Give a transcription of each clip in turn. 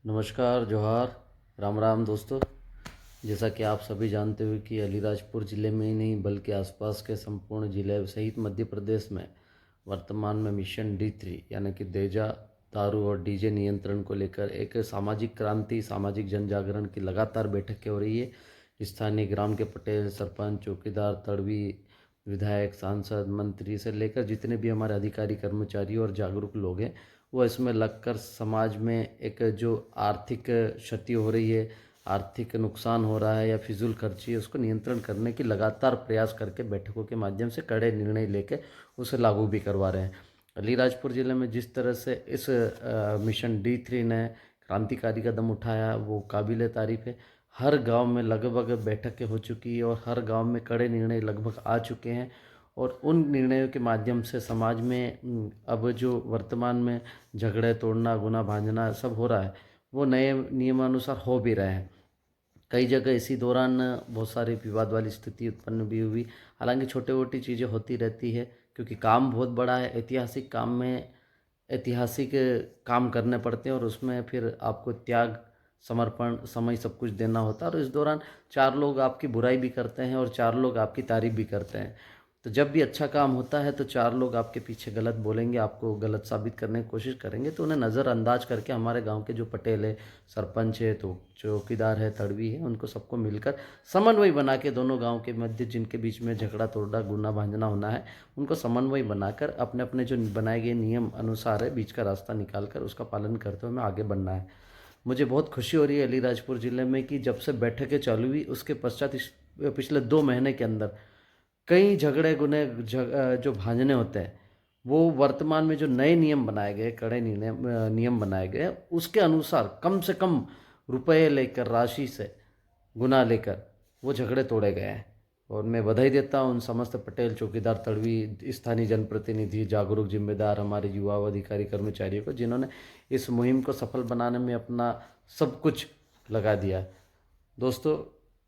नमस्कार, जोहार, राम राम दोस्तों। जैसा कि आप सभी जानते हो कि अलीराजपुर ज़िले में ही नहीं बल्कि आसपास के संपूर्ण जिले सहित मध्य प्रदेश में वर्तमान में मिशन D3 यानी कि देजा, दारू और डीजे नियंत्रण को लेकर एक सामाजिक क्रांति, सामाजिक जन जागरण की लगातार बैठकें हो रही है। स्थानीय ग्राम के पटेल, सरपंच, चौकीदार, तड़वी, विधायक, सांसद, मंत्री से लेकर जितने भी हमारे अधिकारी, कर्मचारी और जागरूक लोग हैं, वो इसमें लगकर समाज में एक जो आर्थिक क्षति हो रही है, आर्थिक नुकसान हो रहा है या फिजूल खर्ची है, उसको नियंत्रण करने की लगातार प्रयास करके बैठकों के माध्यम से कड़े निर्णय लेके उसे लागू भी करवा रहे हैं। अलीराजपुर ज़िले में जिस तरह से इस मिशन D3 ने क्रांतिकारी कदम उठाया वो काबिल तारीफ़ है। हर गांव में लगभग बैठकें हो चुकी है और हर गांव में कड़े निर्णय लगभग आ चुके हैं और उन निर्णयों के माध्यम से समाज में अब जो वर्तमान में झगड़े तोड़ना, गुना भांजना सब हो रहा है, वो नए नियमानुसार हो भी रहे हैं। कई जगह इसी दौरान बहुत सारी विवाद वाली स्थिति उत्पन्न भी हुई। हालांकि छोटी मोटी चीज़ें होती रहती है क्योंकि काम बहुत बड़ा है। ऐतिहासिक काम में ऐतिहासिक काम करने पड़ते हैं और उसमें फिर आपको त्याग, समर्पण, समय सब कुछ देना होता है और इस दौरान चार लोग आपकी बुराई भी करते हैं और चार लोग आपकी तारीफ भी करते हैं। तो जब भी अच्छा काम होता है तो चार लोग आपके पीछे गलत बोलेंगे, आपको गलत साबित करने की कोशिश करेंगे, तो उन्हें नज़रअंदाज करके हमारे गांव के जो पटेल है, सरपंच है, तो चौकीदार है, तड़वी है, उनको सबको मिलकर समन्वय बना के दोनों गांव के मध्य जिनके बीच में झगड़ा तोड़ा, गुना भांजना होना है, उनको समन्वय बनाकर अपने अपने जो बनाए गए नियम अनुसार है बीच का रास्ता निकाल कर उसका पालन करते हुए हमें आगे बढ़ना है। मुझे बहुत खुशी हो रही है अलीराजपुर ज़िले में कि जब से बैठकें चालू हुई उसके पश्चात पिछले 2 महीने के अंदर कई झगड़े गुने जो भांजने होते हैं वो वर्तमान में जो नए नियम बनाए गए, कड़े नियम बनाए गए, उसके अनुसार कम से कम रुपए लेकर, राशि से गुना लेकर वो झगड़े तोड़े गए हैं। और मैं बधाई देता हूँ उन समस्त पटेल, चौकीदार, तड़वी, स्थानीय जनप्रतिनिधि, जागरूक, जिम्मेदार हमारे युवा अधिकारी, कर्मचारियों को, जिन्होंने इस मुहिम को सफल बनाने में अपना सब कुछ लगा दिया। दोस्तों,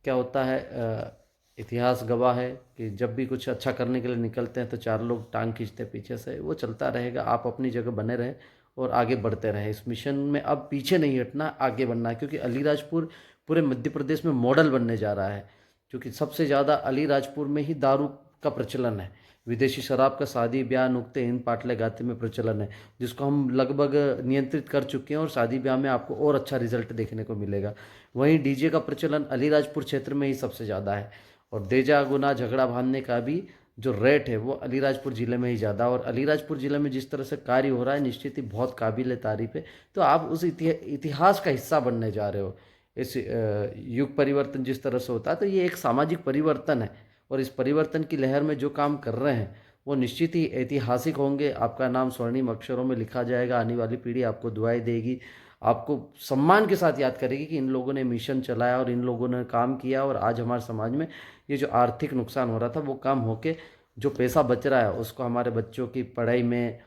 क्या होता है, इतिहास गवाह है कि जब भी कुछ अच्छा करने के लिए निकलते हैं तो चार लोग टांग खींचते हैं पीछे से। वो चलता रहेगा, आप अपनी जगह बने रहें और आगे बढ़ते रहें। इस मिशन में अब पीछे नहीं हटना, आगे बढ़ना है, क्योंकि अलीराजपुर पूरे मध्य प्रदेश में मॉडल बनने जा रहा है। क्योंकि सबसे ज़्यादा अलीराजपुर में ही दारू का प्रचलन है, विदेशी शराब का शादी ब्याह, नुक्ते इन पाटले गाते में प्रचलन है, जिसको हम लगभग नियंत्रित कर चुके हैं और शादी ब्याह में आपको और अच्छा रिजल्ट देखने को मिलेगा। वहीं डीजे का प्रचलन अलीराजपुर क्षेत्र में ही सबसे ज़्यादा है और देजा, गुना, झगड़ा बांधने का भी जो रेट है वो अलीराजपुर ज़िले में ही ज़्यादा। और अलीराजपुर ज़िले में जिस तरह से कार्य हो रहा है निश्चित ही बहुत काबिल तारीफ़ है। तो आप उस इतिहास का हिस्सा बनने जा रहे हो। इस युग परिवर्तन जिस तरह से होता है तो ये एक सामाजिक परिवर्तन है और इस परिवर्तन की लहर में जो काम कर रहे हैं वो निश्चित ही ऐतिहासिक होंगे। आपका नाम स्वर्णिम अक्षरों में लिखा जाएगा, आने वाली पीढ़ी आपको दुआएं देगी, आपको सम्मान के साथ याद करेगी कि इन लोगों ने मिशन चलाया और इन लोगों ने काम किया और आज हमारे समाज में ये जो आर्थिक नुकसान हो रहा था वो कम होके जो पैसा बच रहा है उसको हमारे बच्चों की पढ़ाई में,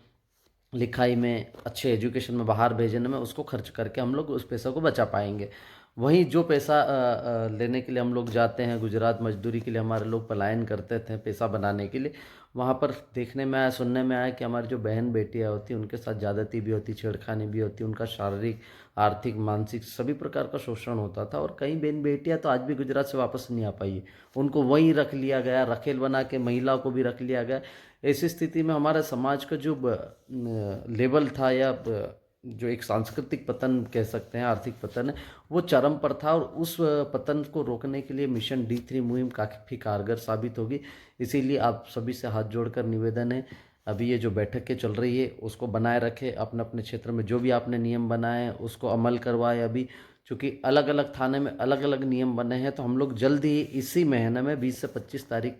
लिखाई में, अच्छे एजुकेशन में बाहर भेजने में उसको खर्च करके हम लोग उस पैसा को बचा पाएंगे। वहीं जो पैसा लेने के लिए हम लोग जाते हैं गुजरात, मजदूरी के लिए हमारे लोग पलायन करते थे पैसा बनाने के लिए, वहाँ पर देखने में आया, सुनने में आया कि हमारी जो बहन बेटियाँ होती हैं उनके साथ ज़्यादती भी होती, छेड़खानी भी होती, उनका शारीरिक, आर्थिक, मानसिक सभी प्रकार का शोषण होता था। और कई बहन बेटियाँ तो आज भी गुजरात से वापस नहीं आ पाई है, उनको वहीं रख लिया गया, रखेल बना के महिलाओं को भी रख लिया गया। ऐसी स्थिति में हमारे समाज का जो लेवल था या जो एक सांस्कृतिक पतन कह सकते हैं, आर्थिक पतन है, वो चरम पर था और उस पतन को रोकने के लिए मिशन D3 मुहिम काफ़ी कारगर साबित होगी। इसीलिए आप सभी से हाथ जोड़कर निवेदन है, अभी ये जो बैठकें चल रही है उसको बनाए रखें, अपने अपने क्षेत्र में जो भी आपने नियम बनाए हैं उसको अमल करवाए। अभी चूँकि अलग अलग थाने में अलग अलग नियम बने हैं तो हम लोग जल्द ही इसी महीने में 20 से 25 तारीख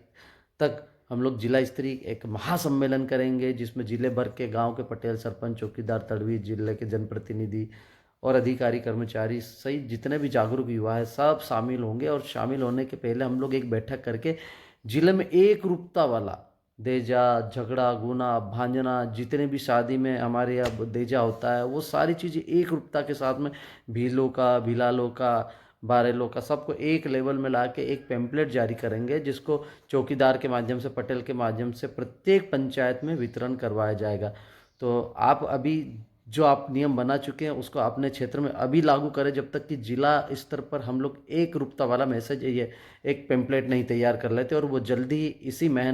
तक हम लोग जिला स्तरीय एक महासम्मेलन करेंगे जिसमें जिले भर के गांव के पटेल, सरपंच, चौकीदार, तड़वी, जिले के जनप्रतिनिधि और अधिकारी, कर्मचारी सहित जितने भी जागरूक युवा है सब शामिल होंगे। और शामिल होने के पहले हम लोग एक बैठक करके जिले में एक रूपता वाला देजा, झगड़ा, गुना, भांजना, जितने भी शादी में हमारे यहाँ देजा होता है वो सारी चीज़ें एक रूपता के साथ में, भीलों का, भिलालों का, बारेलों का, सबको एक लेवल में ला के एक पैम्पलेट जारी करेंगे जिसको चौकीदार के माध्यम से, पटेल के माध्यम से प्रत्येक पंचायत में वितरण करवाया जाएगा। तो आप अभी जो आप नियम बना चुके हैं उसको अपने क्षेत्र में अभी लागू करें, जब तक कि जिला स्तर पर हम लोग एक रूपता वाला मैसेज, ये एक पेम्पलेट नहीं तैयार कर लेते। और वो जल्दी ही इसी महीने